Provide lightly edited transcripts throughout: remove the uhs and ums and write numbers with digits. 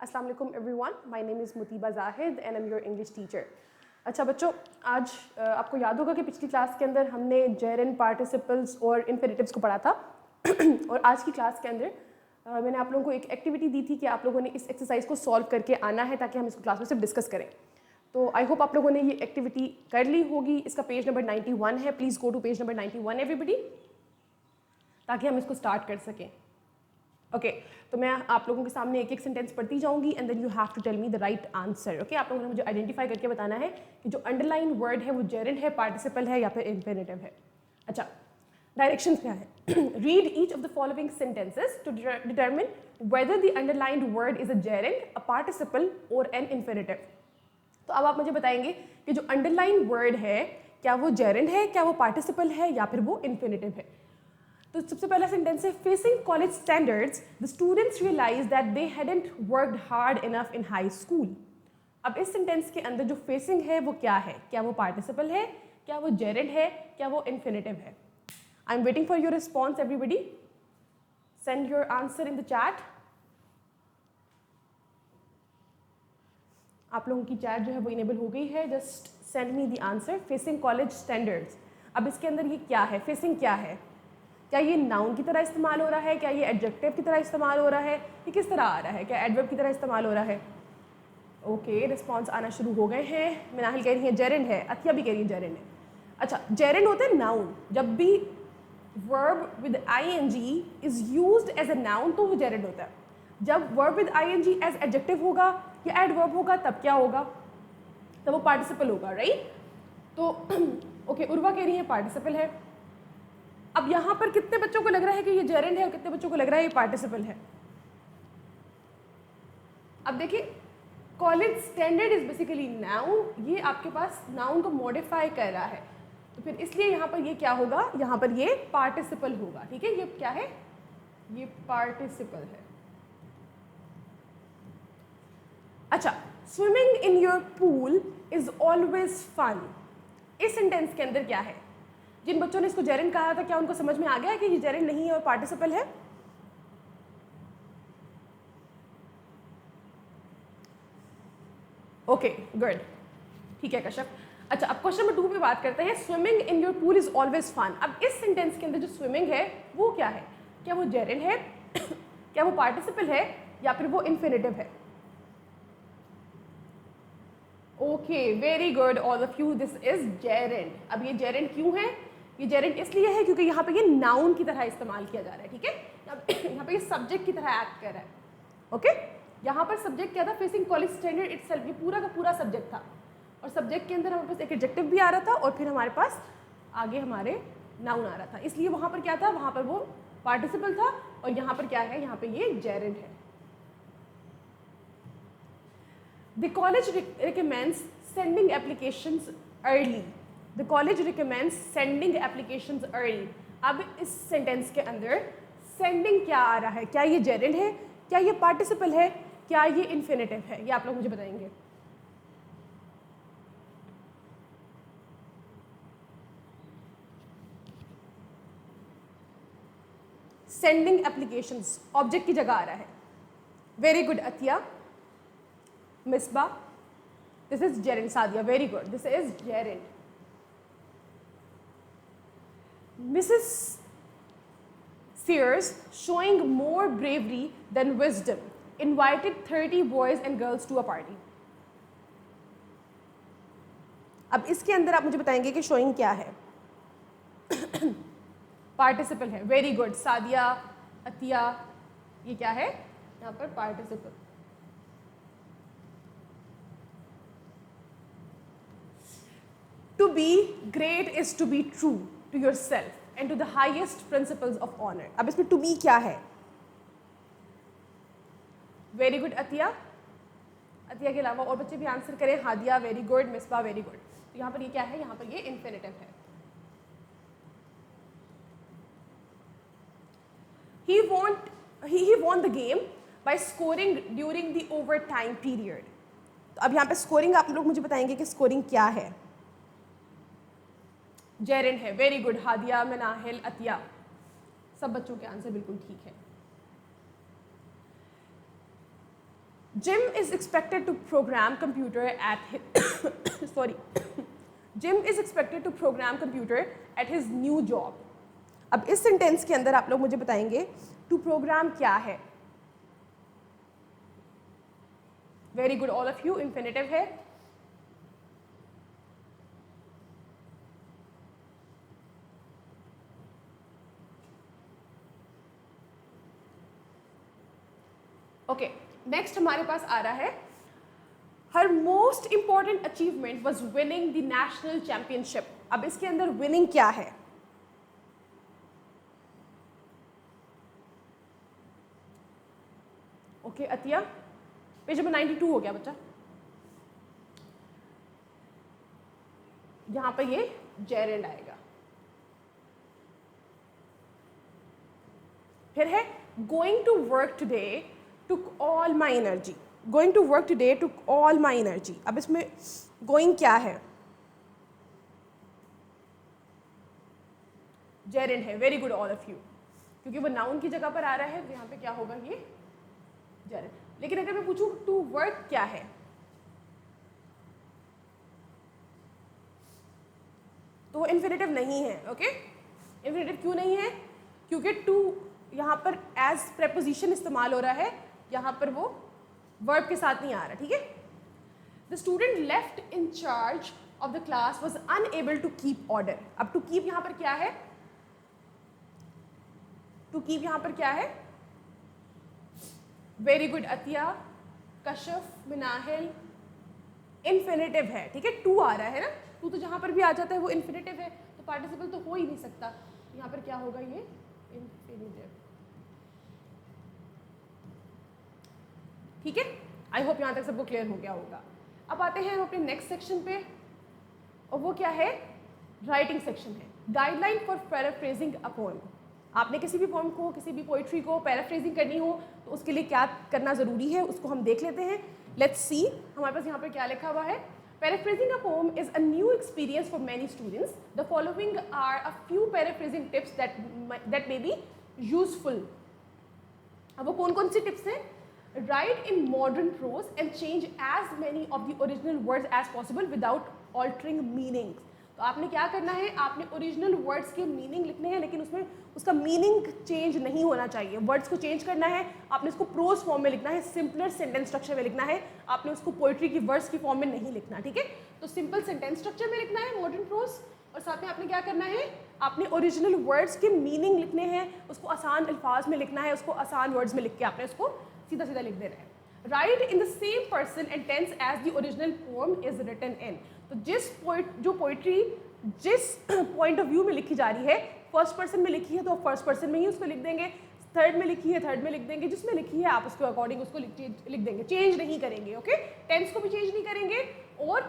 अस्सलाम वालेकुम everyone, my name is Mutiba Zahid and I am your English teacher. अच्छा बच्चों, आज आपको याद होगा कि पिछली क्लास के अंदर हमने जेरेंड, पार्टिसिपल्स और इन्फिनिटिव्स को पढ़ा था और आज की क्लास के अंदर मैंने आप लोगों को एक एक्टिविटी दी थी कि आप लोगों ने इस एक्सरसाइज को सॉल्व करके आना है ताकि हम इसको क्लास में सिर्फ डिस्कस करें। तो आई होप आप लोगों ने ये एक्टिविटी कर ली होगी। इसका पेज नंबर 91 है। Please go to page number 91 everybody, ताकि हम इसको स्टार्ट कर सकें। ओके, तो मैं आप लोगों के सामने एक एक सेंटेंस पढ़ती जाऊंगी and then you have to tell me the right answer. Okay, आप लोगों ने मुझे आइडेंटिफाई करके बताना है कि जो अंडरलाइन वर्ड है वो जेरेंड है, पार्टिसिपल है या फिर इन्फिनिटिव है। अच्छा, डायरेक्शन क्या है? Read each of the following sentences to determine whether the underlined word is a gerund, a participle or an infinitive. तो अब आप मुझे बताएंगे कि जो अंडरलाइन वर्ड है क्या वो जेरेंड है, क्या वो पार्टिसिपल है या फिर वो इन्फिनिटिव है। तो सबसे पहला सेंटेंस है, facing college standards the students realise that they hadn't worked hard enough in high school. अब इस सेंटेंस के अंदर जो फेसिंग है वो क्या है? क्या वो पार्टिसिपल है, क्या वो जेरेंड है, क्या वो इन्फिनिटिव है? I am waiting for your response everybody. Send your answer in the chat. आप लोगों की चैट जो है वो इनेबल हो गई है। Just send me the answer. Facing college standards, अब इसके अंदर ये क्या है? फेसिंग क्या है? क्या ये नाउन की तरह इस्तेमाल हो रहा है, क्या ये एडजेक्टिव की तरह इस्तेमाल हो रहा है, ये किस तरह आ रहा है? क्या एडवर्ब की तरह इस्तेमाल हो रहा है? ओके, रिस्पॉन्स आना शुरू हो गए हैं। मिनाहिल कह रही है जेरेंड है, अतिया भी कह रही है जेरेंड है। अच्छा, जेरेंड होता है नाउन। जब भी verb with ING is used as a noun तो वो जेरेंड होता है। जब verb with ING as adjective होगा या एडवर्ब होगा तब क्या होगा? तब वो पार्टिसिपल होगा, राइट? तो ओके, उर्वा कह रही है पार्टिसिपल है। अब यहाँ पर कितने बच्चों को लग रहा है कि ये जेरेंड है और कितने बच्चों को लग रहा है ये पार्टिसिपल है? अब देखिए, college standard is basically noun. ये आपके पास नाउन को मॉडिफाई कर रहा है, तो फिर इसलिए यहाँ पर ये क्या होगा? यहाँ पर ये पार्टिसिपल होगा। ठीक है, ये क्या है? ये पार्टिसिपल है। अच्छा, swimming in your pool is always fun. इस सेंटेंस के अंदर क्या है? जिन बच्चों ने इसको जेरेंड कहा था क्या उनको समझ में आ गया कि ये जेरेंड नहीं है और पार्टिसिपल है? ओके, गुड, ठीक है कश्यप। अच्छा, अब क्वेश्चन नंबर 2 पे बात करते हैं। Swimming in your pool is always fun. अब इस सेंटेंस के अंदर जो स्विमिंग है वो क्या है? क्या वो जेरेंड है क्या वो पार्टिसिपल है या फिर वो इन्फिनिटिव है? Okay, very good all of you, this is gerund. अब ये जेरेंड क्यों है? ये जेरेंड इसलिए है क्योंकि यहाँ पे ये नाउन की तरह इस्तेमाल किया जा रहा है। ठीक है, यहाँ पे ये सब्जेक्ट की तरह एक्ट कर रहा है। ओके, यहाँ पर सब्जेक्ट क्या था? फेसिंग कॉलेज स्टैंडर्ड इटसेल्फ, ये पूरा का पूरा सब्जेक्ट था और सब्जेक्ट के अंदर हमारे पास एक एडजेक्टिव भी आ रहा था और फिर हमारे पास आगे हमारे नाउन आ रहा था। इसलिए वहाँ पर क्या था? वहाँ पर वो पार्टिसिपल था और यहाँ पर क्या है? यहाँ पे ये जेरेंड है। The college recommends sending applications early. The college recommends sending applications early. अब इस सेंटेंस के अंदर sending क्या आ रहा है? क्या ये जेरेंड है, क्या ये पार्टिसिपल है, क्या ये इन्फिनिटिव है? ये आप लोग मुझे बताएंगे। सेंडिंग एप्लीकेशंस ऑब्जेक्ट की जगह आ रहा है। Very good Atiya. Misbah, this is gerund. Sadia, very good, this is gerund. Mrs. Sears, showing more bravery than wisdom, invited 30 boys and girls to a party. अब इसके अंदर आप मुझे बताएंगे कि showing क्या है? पार्टिसिपल है। वेरी गुड सादिया, अतिया, ये क्या है? यहाँ पर participle. To be great is to be true to yourself and to the highest principles of honor. अब इसमें to be क्या है? Very good Atiya. अतिया के अलावा और बच्चे भी आंसर करें। Hadiya very good, Misbah very good. तो यहाँ पर ये क्या है? यहाँ पर ये इन्फिनिटिव है। He won the game by scoring during the overtime period. तो अब यहाँ पे स्कोरिंग आप लोग मुझे बताएंगे कि स्कोरिंग क्या है? जेरेंड है। वेरी गुड हादिया, मनाहिल, अतिया, सब बच्चों के आंसर बिल्कुल ठीक है। Jim is expected to program computer at his sorry. Jim is expected to program computer at his new job. अब इस सेंटेंस के अंदर आप लोग मुझे बताएंगे टू प्रोग्राम क्या है. Very good all of you. Infinitive है. ओके, नेक्स्ट हमारे पास आ रहा है her most important achievement was winning the national championship. अब इसके अंदर विनिंग क्या है? ओके अतिया, पेज नंबर 92 हो गया बच्चा. यहां पर ये जेरेंड आएगा. फिर है going to work today took all my energy. Going to work today took all my energy. अब इसमें going क्या है? gerund है. Very good all of you. क्योंकि वो noun की जगह पर आ रहा है तो यहाँ पे क्या होगा ये gerund. लेकिन अगर मैं पूछूं to work क्या है तो वो infinitive नहीं है. ओके, infinitive क्यों नहीं है? क्योंकि to यहाँ पर as preposition इस्तेमाल हो रहा है, यहाँ पर वो वर्ब के साथ नहीं आ रहा. ठीक है. The student left in charge of the class was unable to keep order. अब टू कीप यहाँ पर क्या है? टू कीप यहाँ पर क्या है? Very good Atiya, Kashaf, Minahil. Infinitive है. ठीक है, टू आ रहा है ना. टू तो जहाँ पर भी आ जाता है वो इन्फिनिटिव है, तो पार्टिसिपल तो हो ही नहीं सकता. यहाँ पर क्या होगा? ये इन्फिनिटिव. ठीक है. आई होप यहाँ तक सबको क्लियर हो गया होगा. अब आते हैं हम अपने नेक्स्ट सेक्शन पे, और वो क्या है? राइटिंग सेक्शन है. Guideline for paraphrasing a poem. आपने किसी भी पोएम को, किसी भी पोइट्री को पैराफ्रेजिंग करनी हो तो उसके लिए क्या करना ज़रूरी है उसको हम देख लेते हैं. लेट्स सी हमारे पास यहाँ पर क्या लिखा हुआ है. Paraphrasing a poem is a new experience for many students. The following are a few paraphrasing tips that may be useful. अब वो कौन कौन सी टिप्स हैं? Write in modern prose and change as many of the original words as possible without altering meanings. तो आपने क्या करना है? आपने ओरिजिनल वर्ड्स के मीनिंग लिखने हैं, लेकिन उसमें उसका मीनिंग चेंज नहीं होना चाहिए. वर्ड्स को चेंज करना है. आपने उसको प्रोज फॉर्म में लिखना है, सिंपलर सेंटेंस स्ट्रक्चर में लिखना है. आपने उसको पोइट्री की वर्ड्स की फॉर्म में नहीं लिखना. ठीक है. तो सिंपल सेंटेंस स्ट्रक्चर में लिखना है मॉडर्न प्रोज, और साथ में आपने क्या करना है? आपने ओरिजिनल वर्ड्स के मीनिंग लिखने हैं, उसको आसान अल्फाज में लिखना है, उसको आसान वर्ड्स में लिख के आपने उसको सीधा सीधा लिख देना है. Write in the same person and tense as the original poem is written in. तो जो पोइट्री जिस पॉइंट ऑफ व्यू में लिखी जा रही है, फर्स्ट पर्सन में लिखी है तो आप फर्स्ट पर्सन में ही उसको लिख देंगे. थर्ड में लिखी है थर्ड में लिख देंगे. जिसमें लिखी है आप उसके अकॉर्डिंग उसको लिख देंगे. चेंज नहीं करेंगे. ओके. टेंस को भी चेंज नहीं करेंगे और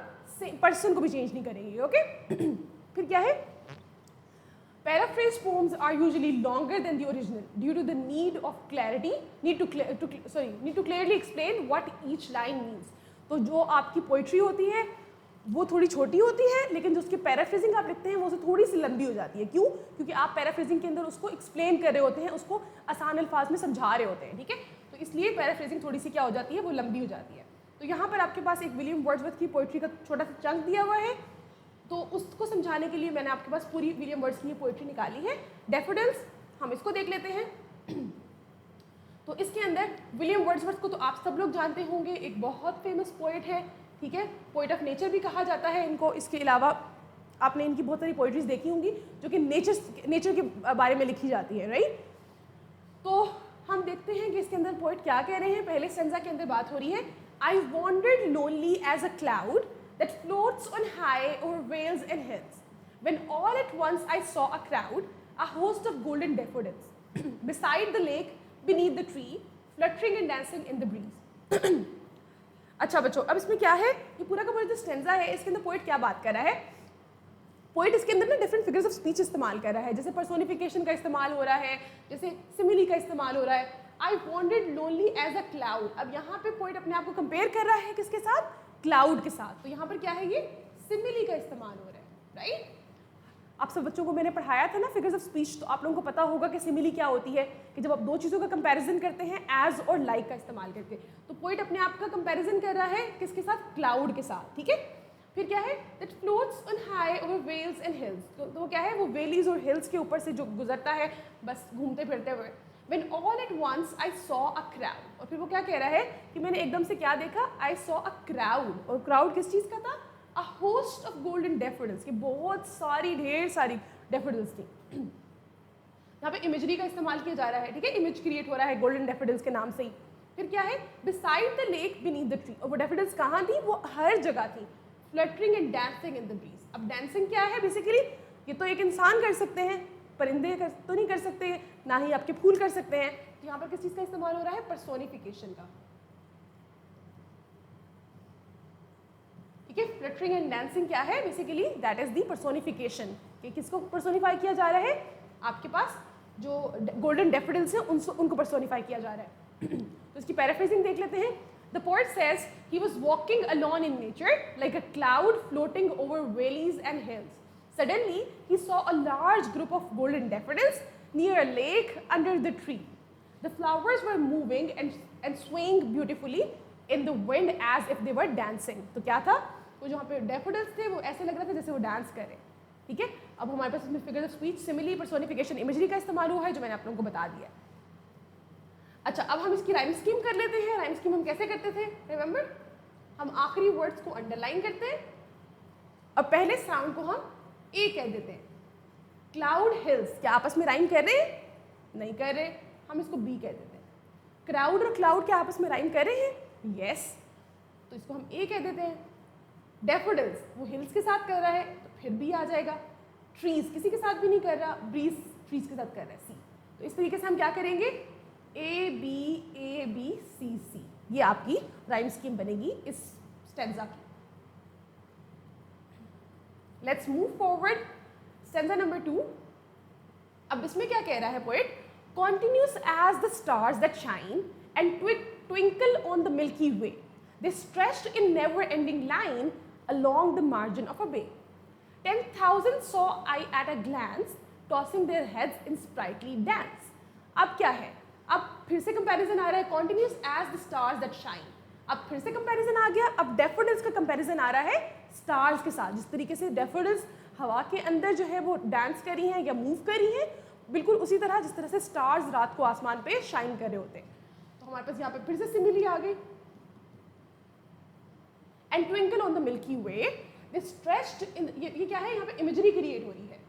पर्सन को भी चेंज नहीं करेंगे. ओके. फिर क्या है? Paraphrase poems are usually longer than the original due to the need of clarity, need to clearly explain what each line means. तो जो आपकी पोइट्री होती है वो थोड़ी छोटी होती है, लेकिन जो उसकी पैराफ्रेजिंग आप लिखते हैं वो थोड़ी सी लंबी हो जाती है. क्यों? क्योंकि आप पैराफ्रेजिंग के अंदर उसको एक्सप्लेन कर रहे होते हैं, उसको आसान अल्फाज में समझा रहे होते हैं. ठीक है. तो इसलिए पैराफ्रेजिंग थोड़ी सी क्या हो जाती है? वो लंबी हो जाती है. तो यहाँ पर आपके पास एक विलियम वर्ड्सवर्थ की पोइट्री का छोटा सा चंक दिया हुआ है, तो उसको समझाने के लिए मैंने आपके पास पूरी विलियम वर्ड्स की ये पोइट्री निकाली है. डैफोडिल्स, हम इसको देख लेते हैं. तो इसके अंदर विलियम वर्ड्सवर्थ को तो आप सब लोग जानते होंगे, एक बहुत फेमस पोइट है. ठीक है. पोइट ऑफ नेचर भी कहा जाता है इनको. इसके अलावा आपने इनकी बहुत सारी पोइट्रीज देखी होंगी जो कि नेचर के बारे में लिखी जाती है. राइट. तो हम देखते हैं कि इसके अंदर पोइट क्या कह रहे हैं. पहले स्टेंजा के अंदर बात हो रही है. I wandered lonely as a cloud that floats on high over vales and hills, when all at once I saw a crowd, a host of golden daffodils, beside the lake, beneath the tree, fluttering and dancing in the breeze. अच्छा बच्चों, अब इसमें क्या है? ये पूरा का पूरा जो स्टेंजा है इसके अंदर पोइट क्या बात कर रहा है? पोइट इसके अंदर ना डिफरेंट फिगर्स ऑफ स्पीच इस्तेमाल कर रहा है. जैसे पर्सोनिफिकेशन का इस्तेमाल हो रहा है, जैसे सिमिली का इस्तेमाल हो रहा है. I wandered lonely as a cloud. अब यहाँ पे पोइट अपने आप को कंपेयर कर रहा है किसके साथ? क्लाउड के साथ. तो यहाँ पर क्या है? ये सिमिली का इस्तेमाल हो रहा है. राइट. आप सब बच्चों को मैंने पढ़ाया था ना फिगर्स ऑफ स्पीच, तो आप लोगों को पता होगा कि सिमिली क्या होती है, कि जब आप दो चीज़ों का कंपैरिजन करते हैं एज और लाइक का इस्तेमाल करके। तो पोइट अपने आप का कंपैरिजन कर रहा है किसके साथ? क्लाउड के साथ, ठीक है। फिर क्या है? That floats on high over vales and hills. तो वो क्या है? वो वेलीज और हिल्स के ऊपर से जो गुजरता है बस घूमते फिरते हुए। When all at once I saw a crowd, और फिर वो क्या कह रहा है कि मैंने एकदम से क्या देखा? I saw a crowd, और क्राउड किस चीज़ का था? A host of golden daffodils, कि बहुत सारी ढेर सारी डैफोडिल्स थी। यहाँ पे इमेजरी का इस्तेमाल किया जा रहा है, ठीक है, इमेज क्रिएट हो रहा है गोल्डन डैफोडिल्स के नाम से ही। फिर क्या है? Beside the lake beneath the tree, और वो डैफोडिल्स कहाँ थी? वो हर जगह थी। Fluttering and dancing in the breeze। अब dancing क्या है बेसिकली? ये तो एक इंसान कर सकते हैं, परिंदे तो नहीं कर सकते, ना ही आपके फूल कर सकते हैं। तो यहाँ पर किस चीज़ का इस्तेमाल हो रहा है? पर्सोनिफिकेशन का, ठीक है। फ्लटरिंग एंड डांसिंग क्या है basically? That is the personification, कि किसको पर्सोनिफाई किया जा रहा है? आपके पास जो गोल्डन डैफोडिल्स हैं उनको पर्सोनिफाई किया जा रहा है। तो इसकी पैराफ्रेजिंग देख लेते हैं। The poet says he was walking alone in nature like a cloud floating over valleys and hills. Suddenly, he saw a large group of golden daffodils near a lake under the tree. The flowers were moving and swaying beautifully in the wind as if they were dancing. तो क्या था? वो जो वहाँ पे daffodils थे वो ऐसे लग रहा था जैसे वो डांस कर रहे, ठीक है। अब हमारे पास इसमें figure of speech, simile, personification, imagery का इस्तेमाल हुआ है जो मैंने आप लोगों को बता दिया। अच्छा, अब हम इसकी राइम स्कीम कर लेते हैं। राइम स्कीम हम कैसे करते थे? रिमेंबर, हम आखिरी वर्ड्स को अंडरलाइन करते हैं और पहले साउंड को हम ए कह देते हैं। क्लाउड हिल्स क्या आपस में राइम कर रहे हैं? नहीं कर रहे, हम इसको बी कह देते हैं। क्राउड और क्लाउड क्या आपस में राइम कर रहे हैं? यस, तो इसको हम ए कह देते हैं। डैफोडिल्स वो हिल्स के साथ कर रहा है तो फिर बी आ जाएगा। ट्रीज किसी के साथ भी नहीं कर रहा, ब्रीज ट्रीज के साथ कर रहा है, सी। तो इस तरीके से हम क्या करेंगे? ए बी सी सी, ये आपकी राइम स्कीम बनेगी इस स्टेंजा की। Let's move forward. Stanza number 2. अब इसमें क्या कह रहा है poet? Continuous as the stars that shine and twinkle on the Milky Way, they stretched in never-ending line along the margin of a bay. 10,000 saw I at a glance, tossing their heads in sprightly dance. अब क्या है? अब फिर से comparison आ रहा है, continuous as the stars that shine. अब फिर से कंपैरिजन आ गया। अब डैफोडिल्स का कंपैरिजन आ रहा है स्टार्स के साथ। जिस तरीके से डैफोडिल्स हवा के अंदर जो है वो डांस कर रही हैं या मूव कर रही हैं, बिल्कुल उसी तरह जिस तरह से स्टार्स रात को आसमान पे शाइन कर रहे होते हैं। तो हमारे पास यहाँ पे फिर से सिमिली आ गई। And twinkle on the milky way, they stretched in, ये क्या है? यहाँ पे इमेजरी क्रिएट हो रही है,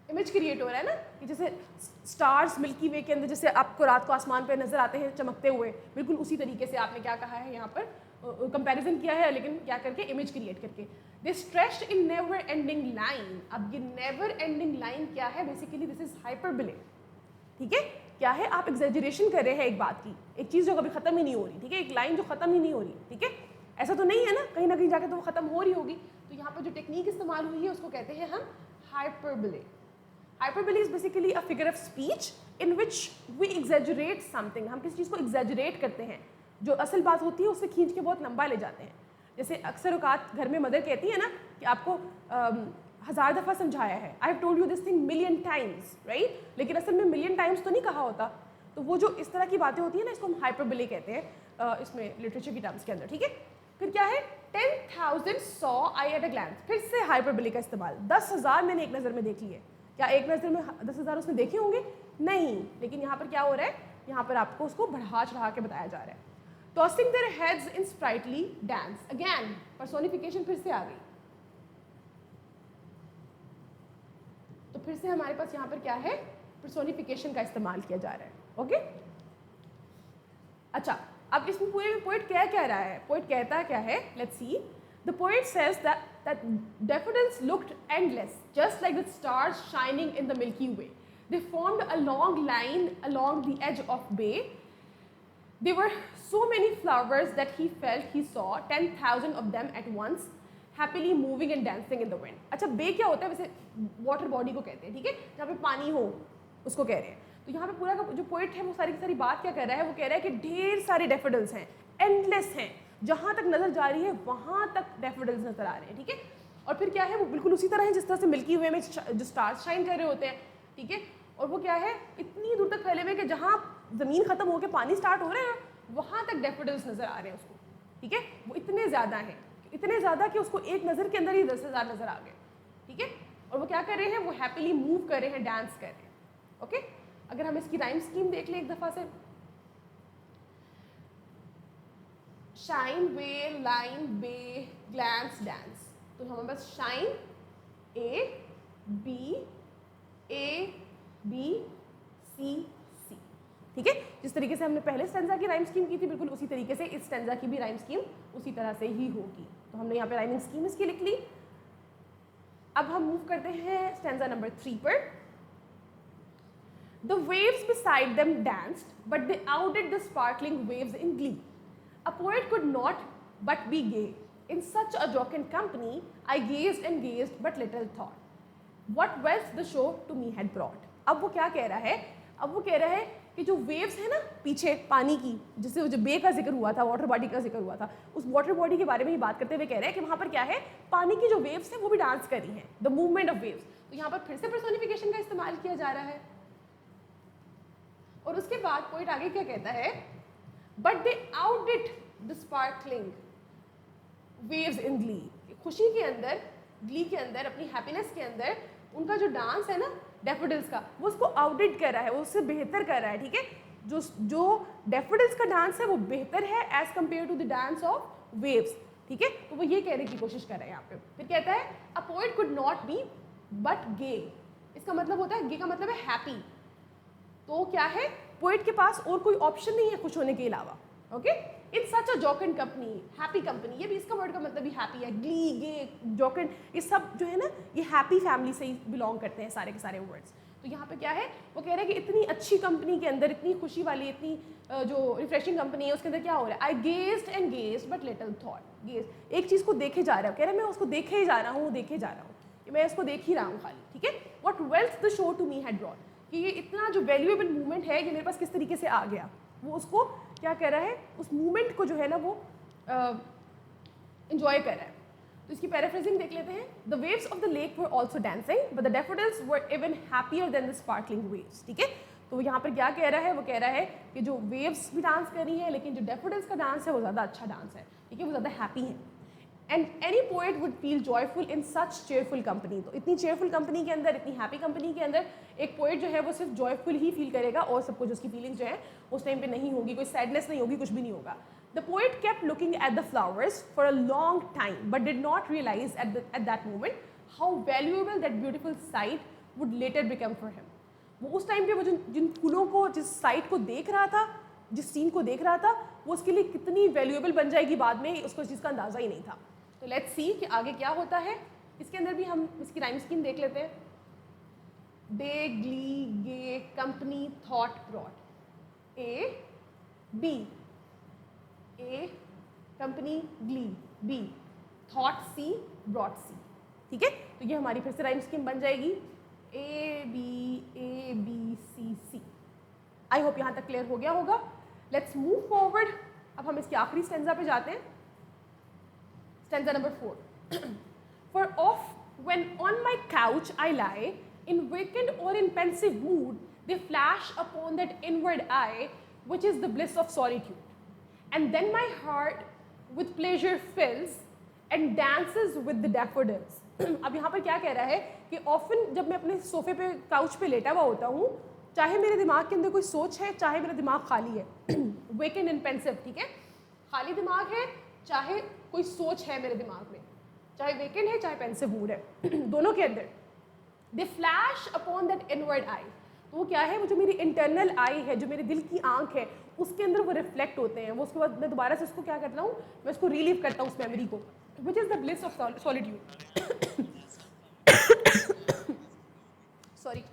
इमेज क्रिएट हो रहा है ना, कि जैसे स्टार्स मिल्की वे के अंदर जैसे आपको रात को आसमान पे नजर आते हैं चमकते हुए, बिल्कुल उसी तरीके से आपने क्या कहा है यहाँ पर, कंपैरिजन किया है, लेकिन क्या करके? इमेज क्रिएट करके। They stretched in never ending line. अब ये नेवर एंडिंग लाइन क्या है? बेसिकली दिस इज हाइपरबोले, ठीक है। क्या है? आप एग्जैजरेशन कर रहे हैं एक बात की, एक चीज़ जो कभी खत्म ही नहीं हो रही, ठीक है, एक लाइन जो खत्म ही नहीं हो रही, ठीक है। ऐसा तो नहीं है ना कहीं जाके तो वो खत्म हो रही होगी। तो यहाँ पर जो टेक्निक इस्तेमाल हुई है उसको कहते हैं हम hyperbole. Hyperbole is basically a figure of speech in which we exaggerate something. हम किसी चीज़ को exaggerate करते हैं, जो असल बात होती है उससे खींच के बहुत लंबा ले जाते हैं। जैसे अक्सर औकात घर में मदर कहती है ना कि आपको 1000 दफ़ा समझाया है, I have told you this thing million times, right, लेकिन असल में मिलियन टाइम्स तो नहीं कहा होता। तो वो जो इस तरह की बातें होती है ना, इसको हम हाइपरबोले कहते हैं इसमें लिटरेचर की टर्म्स के अंदर, ठीक है। फिर क्या है? 10,000 saw I at a glance, फिर से हाइपरबोले का इस्तेमाल। 10,000 मैंने एक नज़र में देख ली है। क्या एक नज़र में 10,000 उसने देखे होंगे? नहीं, लेकिन यहाँ पर क्या हो रहा है? यहाँ पर आपको उसको बढ़ा चढ़ा के बताया जा रहा है। Tossing their heads in sprightly dance, again personification फिर से आ गई। तो फिर से हमारे पास यहाँ पर क्या है? पर्सोनिफिकेशन का इस्तेमाल किया जा रहा है, ओके। अच्छा, अब इसमें पूरे में पोएट क्या कह रहा है? पोएट कहता क्या है? Let's see. The poet says that daffodils looked endless, just like the stars shining in the Milky Way. They formed a long line along the edge of bay. There were so many flowers that he felt he saw 10,000 of them at once, happily moving and dancing in the wind. अच्छा, बे क्या होता है? वैसे water body को कहते हैं, ठीक है, जहाँ पे पानी हो उसको कह रहे हैं। तो यहाँ पे पूरा का जो पोएट है वो सारी की सारी बात क्या कर रहा है? वो कह रहा है कि ढेर सारे डैफोडिल्स हैं, एंडलेस हैं, जहाँ तक नज़र जा रही है वहाँ तक डैफोडिल्स नजर आ रहे हैं, ठीक है। और फिर क्या है, वो बिल्कुल उसी तरह है जिस तरह से मिल्की वे में जो स्टार्स शाइन कर रहे होते हैं, ठीक है। और वो क्या है, इतनी दूर तक फैले हुए कि जहाँ ज़मीन ख़त्म होकर पानी स्टार्ट हो रहे हैं वहाँ तक डैफोडिल्स नज़र आ रहे हैं उसको, ठीक है। वो इतने ज़्यादा हैं, इतने ज़्यादा कि उसको एक नज़र के अंदर ही 10,000 नज़र आ गए, ठीक है। और वो क्या कर रहे हैं, वो हैप्पीली मूव कर रहे हैं, डांस कर रहे हैं, ओके। अगर हम इसकी राइम स्कीम देख लें एक दफ़ा से, शाइन, वेल, लाइन, बे, ग्लैंस, डांस, तो हमारे पास शाइन ए बी सी सी, ठीक है। जिस तरीके से हमने पहले स्टेंजा की राइम स्कीम की थी, बिल्कुल उसी तरीके से इस स्टेंजा की भी राइम स्कीम उसी तरह से ही होगी। तो हमने यहाँ पे राइमिंग स्कीम इसकी लिख ली। अब हम मूव करते हैं स्टेंजा नंबर 3 पर। The waves beside them danced, but they outdid the sparkling waves in glee. A poet could not but be gay. In such a jocund company, I gazed and gazed, but little thought what wealth the show to me had brought. अब वो क्या कह रहा है, अब वो कह रहा है कि जो वेव्स है ना पीछे पानी की, जिससे जो बे का जिक्र हुआ था, वाटर बॉडी का जिक्र हुआ था, उस वाटर बॉडी के बारे में ही बात करते हुए कह रहे हैं कि वहाँ पर क्या है, पानी की जो वेव्स है वो भी डांस कर रही हैं, द मूवमेंट ऑफ वेव्स। तो यहाँ पर फिर से पर्सोनिफिकेशन का इस्तेमाल किया जा रहा है। और उसके बाद पोइट आगे क्या कहता है, but they outdid the sparkling waves in glee. खुशी के अंदर, ग्ली के अंदर, अपनी हैप्पीनेस के अंदर उनका जो डांस है ना डैफोडिल्स का, वो उसको आउटडिड कर रहा है, वो उससे बेहतर कर रहा है, ठीक है। जो डैफोडिल्स का डांस है वो बेहतर है as compared to the dance of waves, ठीक है। तो वो ये कहने की कोशिश कर रहे हैं यहाँ पे। फिर कहता है a poet could not but बट गे। इसका मतलब होता है, गे का मतलब है हैप्पी। तो क्या है, पोएट के पास और कोई ऑप्शन नहीं है खुश होने के अलावा, ओके। इन सच अ जॉकेंड कंपनी, हैप्पी कंपनी, ये भी इसका वर्ड का मतलब भी हैप्पी है। ग्ली, गे, जॉकेंड, ये सब जो है ना ये हैप्पी फैमिली से ही बिलोंग करते हैं सारे के सारे वर्ड्स। तो यहाँ पे क्या है, वो कह रहे हैं कि इतनी अच्छी कंपनी के अंदर, इतनी खुशी वाली, इतनी जो रिफ्रेशिंग कंपनी है उसके अंदर क्या हो रहा है, I gazed and gazed but little thought. Gaze, एक चीज़ को देखे जा रहा है, कह रहे हैं मैं उसको देखे ही जा रहा हूँ, देखे जा रहा हूँ, मैं इसको देख ही रहा हूँ खाली, ठीक है। What wealth the show to me had brought, कि ये इतना जो वैल्यूएबल मूवमेंट है ये मेरे पास किस तरीके से आ गया, वो उसको क्या कह रहा है, उस मूवमेंट को जो है ना वो इंजॉय कर रहा है। तो इसकी पैराफ्रेजिंग देख लेते हैं। The waves of the lake were also dancing but the daffodils were even happier than the sparkling waves, ठीक है। तो यहाँ पर क्या कह रहा है, वो कह रहा है कि जो वेव्स भी डांस कर रही हैं लेकिन जो डैफोडिल्स का डांस है वो ज़्यादा अच्छा डांस है, ठीक है, वो ज़्यादा हैप्पी है। And any poet would feel joyful in such cheerful company. तो इतनी चेयरफुल कंपनी के अंदर, इतनी हैप्पी कंपनी के अंदर एक पोएट जो है वो सिर्फ जॉयफुल ही फील करेगा और सब कुछ उसकी फीलिंग्स जो है उस टाइम पे नहीं होगी, कोई सैडनेस नहीं होगी, कुछ भी नहीं होगा। The poet kept looking at the flowers for a long time but did not realize at that moment how valuable that beautiful sight would later become for him. वो उस टाइम पे वो जिन फूलों को, जिस साइट को देख रहा था, जिस सीन को देख रहा था, वो उसके लिए कितनी वैल्यूएबल बन जाएगी बाद में, उसको इस चीज़ का अंदाज़ा ही नहीं था। तो लेट्स सी कि आगे क्या होता है। इसके अंदर भी हम इसकी राइम स्कीम देख लेते हैं। Day, glee, gay, company, thought, brought. A B, A company, glee, B thought, C brought, C, ठीक है। तो ये हमारी फिर से राइम स्कीम बन जाएगी, A B C C. I hope यहाँ तक क्लियर हो गया होगा। Let's move forward. अब हम इसके आखिरी स्टेंजा पे जाते हैं, stanza number 4। For off when on my couch I lie, in vacant or in pensive mood, they flash upon that inward eye, which is the bliss of solitude. And then my heart with pleasure fills and dances with the daffodils. अब यहाँ पर क्या कह रहा है कि often जब मैं अपने सोफे पे, काउच पे लेटा हुआ होता हूँ, चाहे मेरे दिमाग के अंदर कोई सोच है, चाहे मेरा दिमाग खाली है, वेकेंट एंड पेंसिव, ठीक है, खाली दिमाग है, चाहे कोई सोच है मेरे दिमाग में, चाहे वेकेंट है चाहे पेंसिव मूड है, दोनों के अंदर दे फ्लैश अपॉन दैट इनवर्ड आई। तो वो क्या है, वो जो मेरी इंटरनल आई है, जो मेरे दिल की आंख है, उसके अंदर वो रिफ्लेक्ट होते हैं। वो उसके बाद मैं दोबारा से उसको क्या करता हूँ, मैं उसको रिलीव करता हूँ उस मेमोरी को, which is the bliss of solitude. Sorry,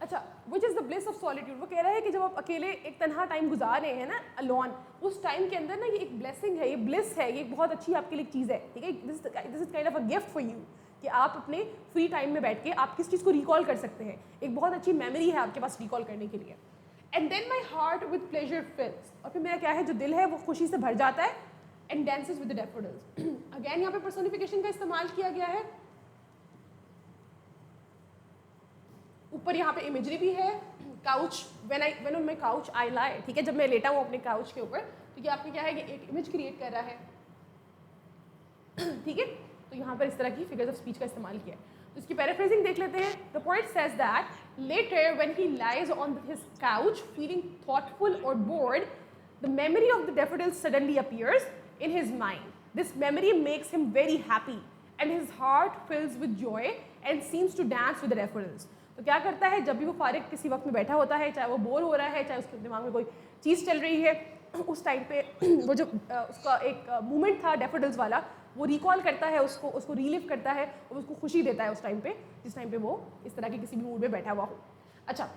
अच्छा, which is the bliss of solitude. वो कह रहा है कि जब आप अकेले एक तन्हा टाइम गुजार रहे हैं ना, अलॉन, उस टाइम के अंदर ना ये एक ब्लेसिंग है, ये ब्लिस है, ये बहुत अच्छी आपके लिए एक चीज़ है, ठीक है। This is kind of a gift for you, कि आप अपने फ्री टाइम में बैठ के आप किस चीज़ को रिकॉल कर सकते हैं। एक बहुत अच्छी मेमोरी है आपके पास रिकॉल करने के लिए। And then my heart with pleasure fills, और फिर मेरा क्या है, जो दिल है वो खुशी से भर जाता है। And dances with the daffodils. Again यहाँ पे पर्सोनिफिकेशन का इस्तेमाल किया गया है। ऊपर यहाँ पे इमेजरी भी है, couch, when on my couch I lie, ठीक है, जब मैं लेटा हूँ अपने काउच के ऊपर, तो ये आपने क्या है कि एक इमेज क्रिएट कर रहा है, ठीक है। तो यहाँ पर इस तरह की फिगर्स ऑफ स्पीच का इस्तेमाल किया है। तो इसकी पैराफ्रेजिंग देख लेते हैं। The poet says that later when he lies on his couch feeling thoughtful और bored, the memory of the daffodil suddenly appears in his mind. This memory makes him very happy and his heart fills with joy and seems to dance with the daffodils. तो क्या करता है, जब भी वो फारिग किसी वक्त में बैठा होता है, चाहे वो बोर हो रहा है, चाहे उसके दिमाग में कोई चीज़ चल रही है, उस टाइम पे वो जो उसका एक मूवमेंट था डैफोडिल्स वाला, वो रिकॉल करता है, उसको रीलिव करता है और उसको खुशी देता है उस टाइम पे, जिस टाइम पे वो इस तरह के किसी भी मूड में बैठा हुआ हो। अच्छा,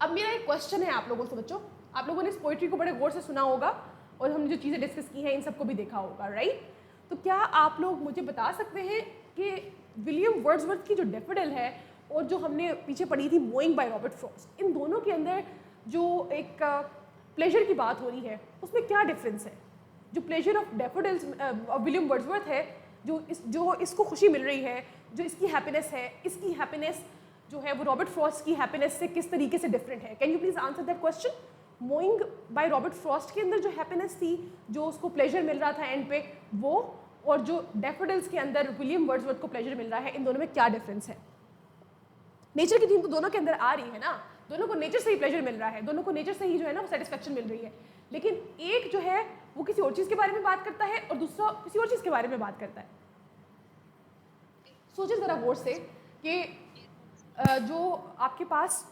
अब मेरा एक क्वेश्चन है आप लोगों से बच्चों, आप लोगों ने इस पोइट्री को बड़े गौर से सुना होगा और हमने जो चीज़ें डिस्कस की हैं इन सबको भी देखा होगा, राइट? तो क्या आप लोग मुझे बता सकते हैं कि विलियम वर्ड्सवर्थ की जो डैफोडिल है और जो हमने पीछे पढ़ी थी मोइंग बाय रॉबर्ट फ्रॉस्ट, इन दोनों के अंदर जो एक प्लेजर की बात हो रही है उसमें क्या डिफरेंस है? जो pleasure of daffodils William Wordsworth है, जो इसको खुशी मिल रही है, जो इसकी हैप्पीनेस है, इसकी हैप्पीनेस जो है वो रॉबर्ट फ्रॉस्ट की हैप्पीनेस से किस तरीके से डिफरेंट है? Can you please answer that question? Moving by Robert Frost के अंदर जो हैप्पीनेस थी, जो उसको प्लेजर मिल रहा था एंड पे, वो और जो डैफोडिल्स के अंदर विलियम वर्ड्सवर्थ को प्लेजर मिल रहा है, इन दोनों में क्या डिफरेंस है? नेचर की थीम तो दोनों के अंदर आ रही है ना, दोनों को नेचर से ही प्लेजर मिल रहा है, दोनों को नेचर से ही जो है ना वो सेटिस्फेक्शन मिल रही है, लेकिन एक जो है वो किसी और चीज़ के बारे में बात करता है और दूसरा किसी और चीज़ के बारे में बात करता है। सोचिए ज़रा गौर से कि जो आपके पास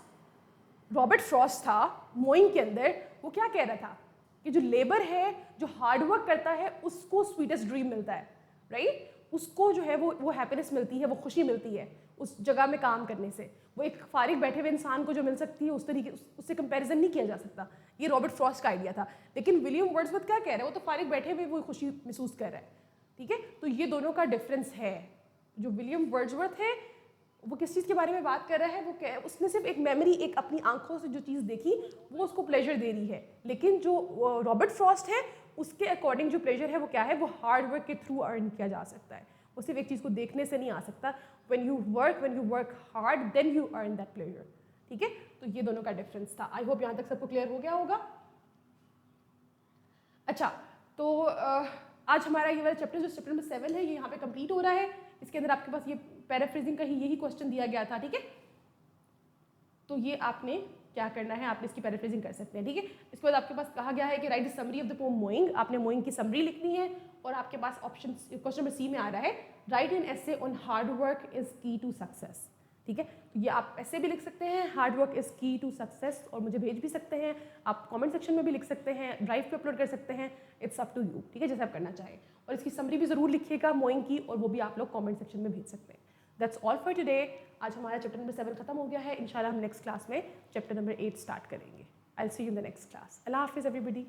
रॉबर्ट फ्रॉस्ट था मोइंग के अंदर, वो क्या कह रहा था कि जो लेबर है, जो हार्डवर्क करता है, उसको स्वीटेस्ट ड्रीम मिलता है, राइट? उसको जो है वो हैप्पीनेस मिलती है, वो खुशी मिलती है उस जगह में काम करने से। वो एक फारिग बैठे हुए इंसान को जो मिल सकती है उस तरीके उससे कंपैरिजन नहीं किया जा सकता। ये रॉबर्ट फ्रॉस्ट का आइडिया था, लेकिन विलियम वर्ड्सवर्थ क्या कह रहा है, वो तो फारिग बैठे हुए वो खुशी महसूस कर रहा है, ठीक है। तो ये दोनों का डिफरेंस है। जो विलियम वर्ड्सवर्थ है वो किस चीज़ के बारे में बात कर रहा है, वो उसने सिर्फ एक मेमोरी, एक अपनी आंखों से जो चीज़ देखी वो उसको प्लेजर दे रही है, लेकिन जो रॉबर्ट फ्रॉस्ट है उसके अकॉर्डिंग जो प्लेजर है वो क्या है, वो हार्ड वर्क के थ्रू अर्न किया जा सकता है। वो सिर्फ एक चीज़ को देखने से नहीं आ सकता। when you work hard then you earn that pleasure, ठीक है। तो ये दोनों का डिफरेंस था। आई होप यहाँ तक सबको क्लियर हो गया होगा। अच्छा, तो आज हमारा ये वाला चैप्टर जो चैप्टर नंबर 7 है ये यहाँ पे कंप्लीट हो रहा है। इसके अंदर आपके पास ये पैराफ्रेजिंग का ही यही क्वेश्चन दिया गया था, ठीक है। तो ये आपने क्या करना है, आपने इसकी पैराफ्रेजिंग कर सकते हैं, ठीक है। इसके बाद आपके पास कहा गया है कि right the summary of the poem moving, आपने मोइंग की समरी लिखनी है और आपके पास ऑप्शन क्वेश्चन नंबर सी में आ रहा है right an essay on hard work is की टू सक्सेस, ठीक है। तो ये आप ऐसे भी लिख सकते हैं हार्ड वर्क इज की टू सक्सेस, और मुझे भेज भी सकते हैं, आप कमेंट सेक्शन में भी लिख सकते हैं, ड्राइव पे अपलोड कर सकते हैं, इट्स अप टू यू, ठीक है, जैसे आप करना चाहें। और इसकी समरी भी ज़रूर लिखिएगा मोइंग की, और वो भी आप लोग कमेंट सेक्शन में भेज सकते हैं। That's all for today. आज हमारा चैप्टर नंबर 7 खत्म हो गया है। इंशाल्लाह हम नेक्स्ट क्लास में चैप्टर नंबर 8 स्टार्ट करेंगे। I will see you in the next class. अल्लाह हाफिज़ एवरीबॉडी।